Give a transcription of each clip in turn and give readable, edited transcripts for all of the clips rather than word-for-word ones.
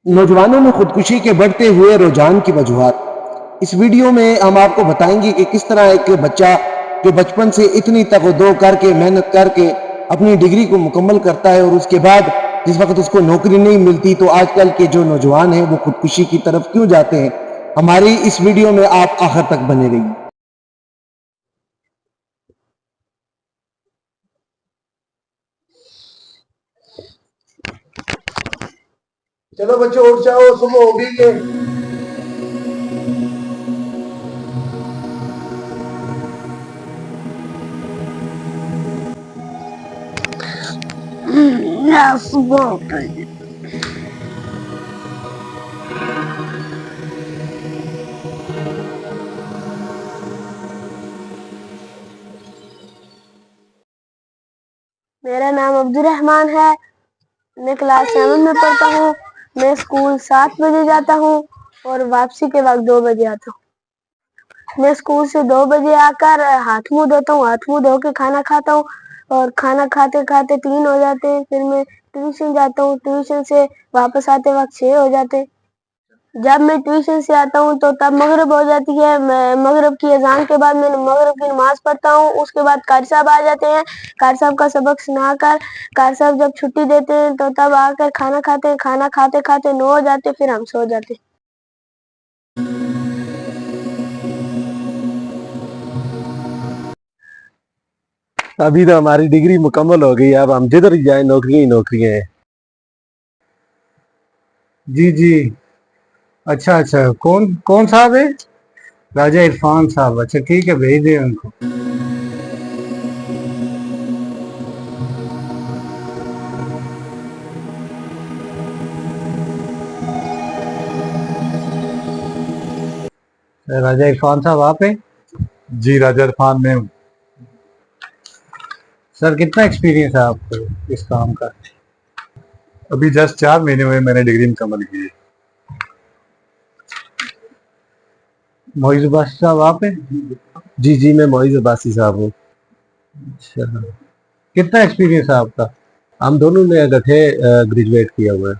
नौजवानों में खुदकुशी के बढ़ते हुए रुझान की वजूहात। इस वीडियो में हम आपको बताएंगे कि किस तरह एक बच्चा जो बचपन से इतनी तगदो करके मेहनत करके अपनी डिग्री को मुकम्मल करता है और उसके बाद जिस वक्त उसको नौकरी नहीं मिलती तो आजकल के जो नौजवान हैं वो खुदकुशी की तरफ क्यों जाते हैं। हमारी इस वीडियो में आप आखिर तक बने रहिए। चलो बच्चों उठ जाओ, सुबह हो गई है। सुबह हो गई। मेरा नाम अब्दुल रहमान है। मैं क्लास 7 में पढ़ता हूँ। मैं स्कूल 7 बजे जाता हूँ और वापसी के वक्त 2 बजे आता हूँ। मैं स्कूल से 2 बजे आकर हाथ मुंह धोता हूँ। हाथ मुंह धो के खाना खाता हूँ और खाना खाते खाते 3 हो जाते हैं। फिर मैं ट्यूशन जाता हूँ। ट्यूशन से वापस आते वक्त 6 हो जाते हैं। जब मैं ट्यूशन से आता हूँ तो तब मगरिब हो जाती है। मैं मगरिब की अजान के बाद मैं मगरिब की नमाज पढ़ता हूँ। उसके बाद कारी साहब आ जाते हैं। कारी साहब का सबक सुनाकर कारी साहब जब छुट्टी देते हैं तो तब आकर खाना खाते हैं। खाना खाते खाते 9 हो जाते, फिर हम सो जाते। अभी तो हमारी डिग्री मुकम्मल हो गई, अब हम जिधर ही जाए नौकरियां ही नौकरियां हैं। जी जी, अच्छा अच्छा, कौन कौन साहब है? राजा इरफान साहब, अच्छा ठीक है, भेज दे उनको। राजा इरफान साहब आप हैं? जी राजा इरफान में हूँ। सर कितना एक्सपीरियंस है आपको इस काम का? अभी जस्ट 4 महीने हुए मैंने डिग्री मुकम्मल की है। मोइज अब्बासी साहब आप हैं? जी जी, मैं मोइज अब्बासी साहब हूँ। अच्छा, कितना एक्सपीरियंस है आपका? हम दोनों ने इकट्ठे ग्रेजुएट किया हुआ है।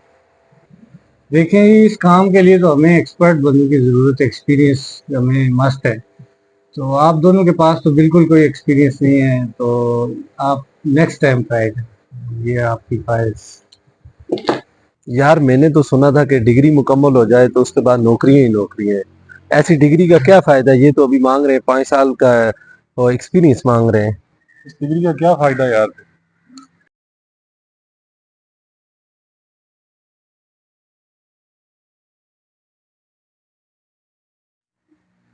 देखें, इस काम के लिए तो हमें एक्सपर्ट बनने की ज़रूरत है, एक्सपीरियंस हमें मस्ट है। तो आप दोनों के पास तो बिल्कुल कोई एक्सपीरियंस नहीं है, तो आप नेक्स्ट टाइम ट्राई करें। ये आपकी फाइल्स। यार मैंने तो सुना था कि डिग्री मुकम्मल हो जाए तो उसके बाद नौकरियां ही नौकरियां हैं। ऐसी डिग्री का क्या फायदा? ये तो अभी मांग रहे हैं 5 साल का एक्सपीरियंस मांग रहे हैं। इस डिग्री का क्या फायदा यार?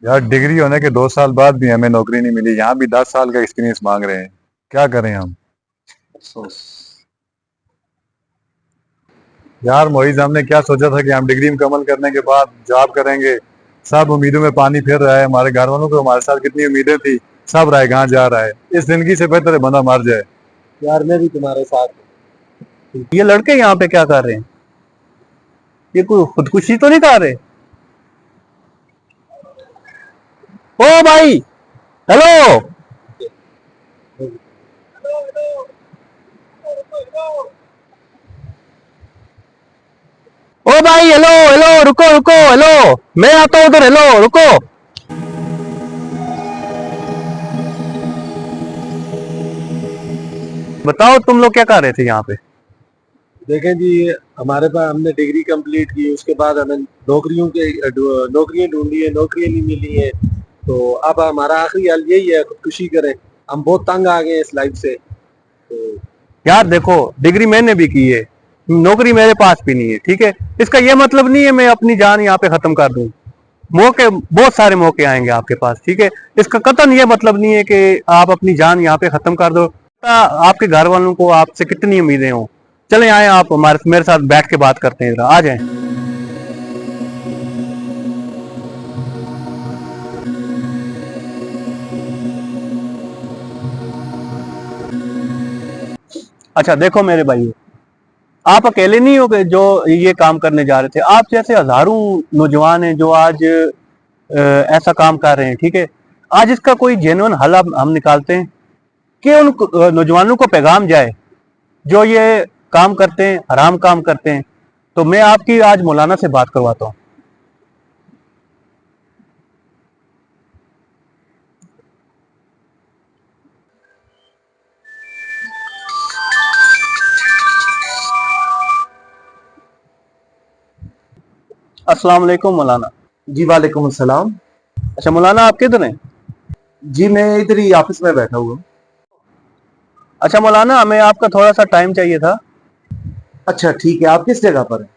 यार डिग्री होने के 2 साल बाद भी हमें नौकरी नहीं मिली, यहाँ भी 10 साल का एक्सपीरियंस मांग रहे हैं। क्या करें हम? यार मोइज, हमने क्या सोचा था कि हम डिग्री मुकम्मल करने के बाद जॉब करेंगे। सब उम्मीदों में पानी फिर रहा है। हमारे घर वालों को हमारे साथ कितनी उम्मीदें थी, सब रायगां जा रहा है। इस जिंदगी से बेहतर है बंदा मर जाए। यार मैं भी तुम्हारे साथ। ये लड़के यहाँ पे क्या कर रहे हैं? ये कोई खुदकुशी तो नहीं कर रहे? ओ भाई, हेलो। ओ भाई, हेलो हेलो, रुको रुको, हेलो, मैं आता हूँ उधर, हेलो रुको। बताओ तुम लोग क्या कर रहे थे यहाँ पे? देखें जी, हमारे पास हमने डिग्री कंप्लीट की, उसके बाद हमें नौकरियां ढूंढी है, नौकरियां नहीं मिली है। तो अब हमारा आखिरी हाल यही है, खुदकुशी करें। हम बहुत तंग आ गए हैं इस लाइफ से। तो यार देखो, डिग्री मैंने भी की है, नौकरी मेरे पास भी नहीं है, ठीक है। इसका ये मतलब नहीं है मैं अपनी जान यहाँ पे खत्म कर दूं। मौके, बहुत सारे मौके आएंगे आपके पास, ठीक है। इसका कतई ये मतलब नहीं है कि आप अपनी जान यहाँ पे खत्म कर दो। आपके घर वालों को आपसे कितनी उम्मीदें हो। चले आए आप हमारे मेरे साथ बैठ के बात करते हैं, इधर आ जाएं। अच्छा देखो मेरे भाई, आप अकेले नहीं हो गए जो ये काम करने जा रहे थे। आप जैसे हजारों नौजवान हैं जो आज ऐसा काम कर रहे हैं, ठीक है। आज इसका कोई जेन्युइन हल हम निकालते हैं कि उन नौजवानों को पैगाम जाए जो ये काम करते हैं, हराम काम करते हैं। तो मैं आपकी आज मौलाना से बात करवाता हूँ। अस्सलाम वालेकुम मौलाना। जी वालेकुम अस्सलाम। अच्छा मौलाना, आप किधर हैं? जी मैं इधर ही ऑफिस में बैठा हुआ हूँ। अच्छा मौलाना, हमें आपका थोड़ा सा टाइम चाहिए था। अच्छा ठीक है, आप किस जगह पर हैं?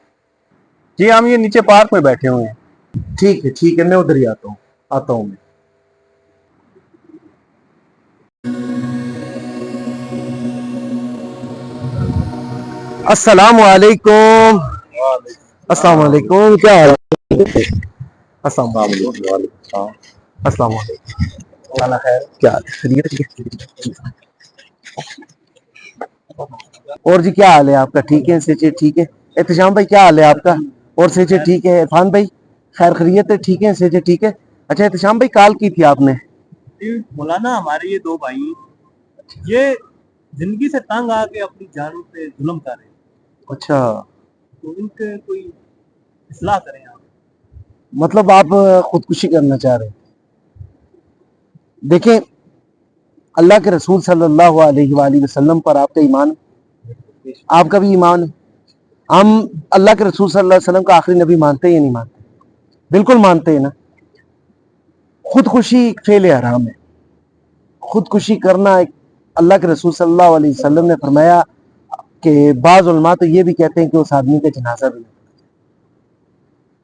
जी हम ये नीचे पार्क में बैठे हुए हैं। ठीक है, मैं उधर ही आता हूँ मैं। अस्सलाम वालेकुम। अस्सलाम वालेकुम, क्या हाल है? अस्सलाम वालेकुम। अस्सलाम वालेकुम। मौलाना खैर, क्या हाल है? खैरियत है? और जी क्या हाल है आपका? ठीक है, सेचे ठीक है? एहतशाम भाई क्या हाल है आपका? और सेचे ठीक है? इरफान भाई खैर खैरियत है? ठीक है, सेचे ठीक है? अच्छा एहतशाम भाई, कॉल की थी आपने? मौलाना, हमारे ये दो भाई ये जिंदगी से तंग आके अपनी जान पे जुल्म कर रहे हैं, अच्छा, तो इनके कोई इस्लाह करें आप। मतलब आप खुदकुशी करना चाह रहे हैं? देखें, अल्लाह के रसूल सल्लल्लाहु अलैहि वसल्लम पर आपका ईमान है, आपका भी ईमान है। हम अल्लाह के रसूल सल्लल्लाहु अलैहि वसल्लम का आखिरी नबी मानते हैं या नहीं मानते? बिल्कुल मानते हैं ना। खुदकुशी एक फेल हराम है। खुदकुशी करना एक, अल्लाह के रसूल सल्लल्लाहु अलैहि वसल्लम ने फरमाया कि बाज़ उलमा तो ये भी कहते हैं कि उस आदमी का जनाजा भी नहीं।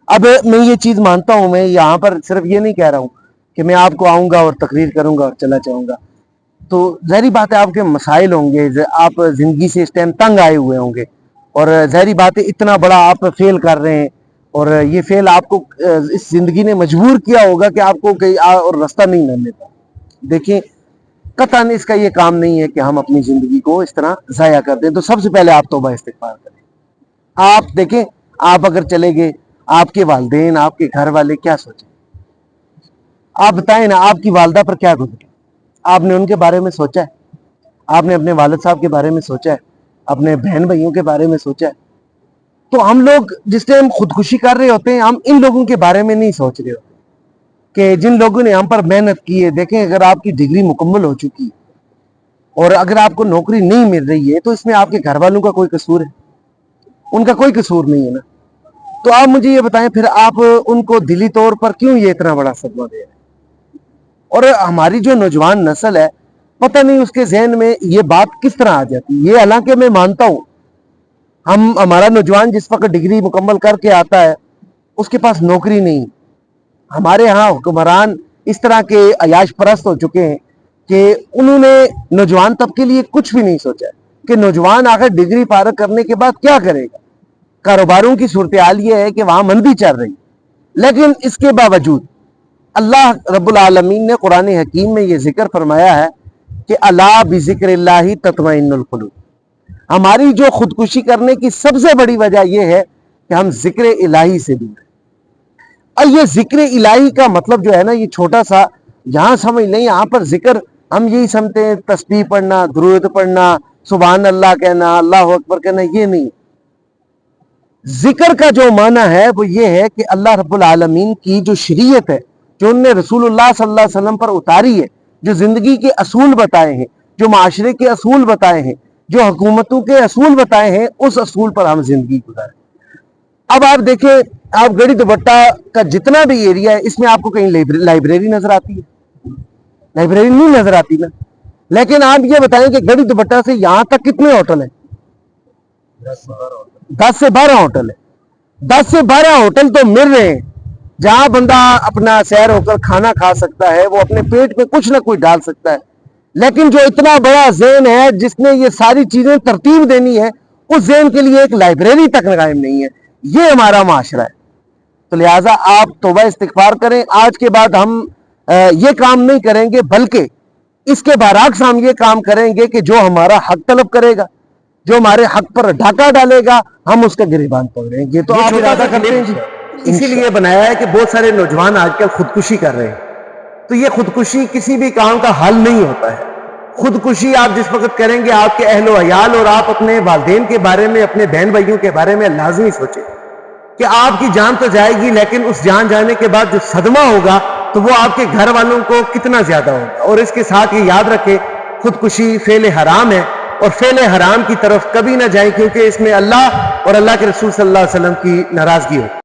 अब मैं ये चीज मानता हूं, मैं यहाँ पर सिर्फ ये नहीं कह रहा हूं कि मैं आपको आऊंगा और तकरीर करूंगा और चला जाऊंगा। तो ज़ाहिरी बात है आपके मसाइल होंगे, आप जिंदगी से इस टाइम तंग आए हुए होंगे, और ज़ाहिरी बात है इतना बड़ा आप फेल कर रहे हैं, और ये फेल आपको इस जिंदगी ने मजबूर किया होगा कि आपको कहीं और रास्ता नहीं मिलने पाए। देखिए, कतन इसका ये काम नहीं है कि हम अपनी जिंदगी को इस तरह जाया कर दें। तो सबसे पहले आप तौबा इस्तिगफार करें। आप देखें, आप अगर चले गए, आपके वालिदैन, आपके घर वाले क्या सोचें? आप बताएं ना, आपकी वालदा पर क्या गुजरे? आपने उनके बारे में सोचा है? आपने अपने वालिद साहब के बारे में सोचा है? अपने बहन भाइयों के बारे में सोचा है? तो हम लोग जिस टाइम खुदकुशी कर रहे होते हैं, हम इन लोगों के बारे में नहीं सोच रहे होते कि जिन लोगों ने हम पर मेहनत की है। देखें, अगर आपकी डिग्री मुकम्मल हो चुकी और अगर आपको नौकरी नहीं मिल रही है, तो इसमें आपके घर वालों का कोई कसूर है? उनका कोई कसूर नहीं है ना। तो आप मुझे ये बताएं, फिर आप उनको दिली तौर पर क्यों ये इतना बड़ा सदमा दे रहे हैं? और हमारी जो नौजवान नस्ल है, पता नहीं उसके जहन में ये बात किस तरह आ जाती है। ये हालांकि मैं मानता हूं, हमारा नौजवान जिस वक्त डिग्री मुकम्मल करके आता है, उसके पास नौकरी नहीं। हमारे यहाँ हुक्मरान इस तरह के अयाश परस्त हो चुके हैं कि उन्होंने नौजवान तबके के लिए कुछ भी नहीं सोचा कि नौजवान आखिर डिग्री पार करने के बाद क्या करेगा। कारोबारों की सूरत हाल ये है कि वहां मंदी चल रही, लेकिन इसके बावजूद अल्लाह रब्बुल आलमीन ने कुरान हकीम में ये जिक्र फरमाया है कि अला बिज़िक्रिल्लाहि तत्मइन्नुल कुलूब। हमारी जो खुदकुशी करने की सबसे बड़ी वजह यह है कि हम जिक्र इलाही से दूर हैं। और ये जिक्र इलाही का मतलब जो है ना, ये छोटा सा यहाँ समझ लें। यहाँ पर जिक्र हम यही समझते हैं, तस्बीह पढ़ना, दुरूद पढ़ना, सुभान अल्लाह कहना, अल्लाह अकबर कहना, ये नहीं। जिक्र का जो माना है वो ये है कि अल्लाह रब्बुल आलमीन की जो शरीयत है, जो उन्होंने रसूलुल्लाह सल्लल्लाहु अलैहि वसल्लम पर उतारी है, जो जिंदगी के असूल बताए हैं, जो माशरे के असूल बताए हैं, जो हुकूमतों के असूल बताए हैं, उस असूल पर हम जिंदगी गुजारें। अब आप देखें, आप गड़ी दुपट्टा का जितना भी एरिया है, इसमें आपको कहीं लाइब्रेरी नजर आती है? लाइब्रेरी नहीं नजर आती ना। लेकिन आप ये बताएं कि गड़ी दुपट्टा से यहां तक कितने होटल हैं? 10 से 12 होटल है। 10 से 12 होटल तो मिल रहे हैं जहां बंदा अपना सैर होकर खाना खा सकता है, वो अपने पेट में कुछ ना कुछ डाल सकता है। लेकिन जो इतना बड़ा ज़हन है जिसने ये सारी चीजें तरतीब देनी है, उस ज़हन के लिए एक लाइब्रेरी तक कायम नहीं है। ये हमारा माशरा है। तो लिहाजा आप तौबा इस्तिगफार करें। आज के बाद हम ये काम नहीं करेंगे, बल्कि इसके बरअक्स हम ये काम करेंगे कि जो हमारा हक तलब करेगा, जो हमारे हक पर डाका डालेगा, हम उसका गिरबान पकड़ेंगे। तो आप इरादा करते हैं जी? इसीलिए बनाया है कि बहुत सारे नौजवान आजकल खुदकुशी कर रहे हैं। तो ये खुदकुशी किसी भी काम का हल नहीं होता है। خودکشی آپ جس وقت کریں گے آپ کے اہل و عیال اور آپ اپنے والدین کے بارے میں، اپنے بہن بھائیوں کے بارے میں لازمی سوچیں کہ آپ کی جان تو جائے گی، لیکن اس جان جانے کے بعد جو صدمہ ہوگا تو وہ آپ کے گھر والوں کو کتنا زیادہ ہوگا۔ اور اس کے ساتھ یہ یاد رکھیں خودکشی فعل حرام ہے، اور فعل حرام کی طرف کبھی نہ جائیں، کیونکہ اس میں اللہ اور اللہ کے رسول صلی اللہ علیہ وسلم کی ناراضگی ہوتی ہے۔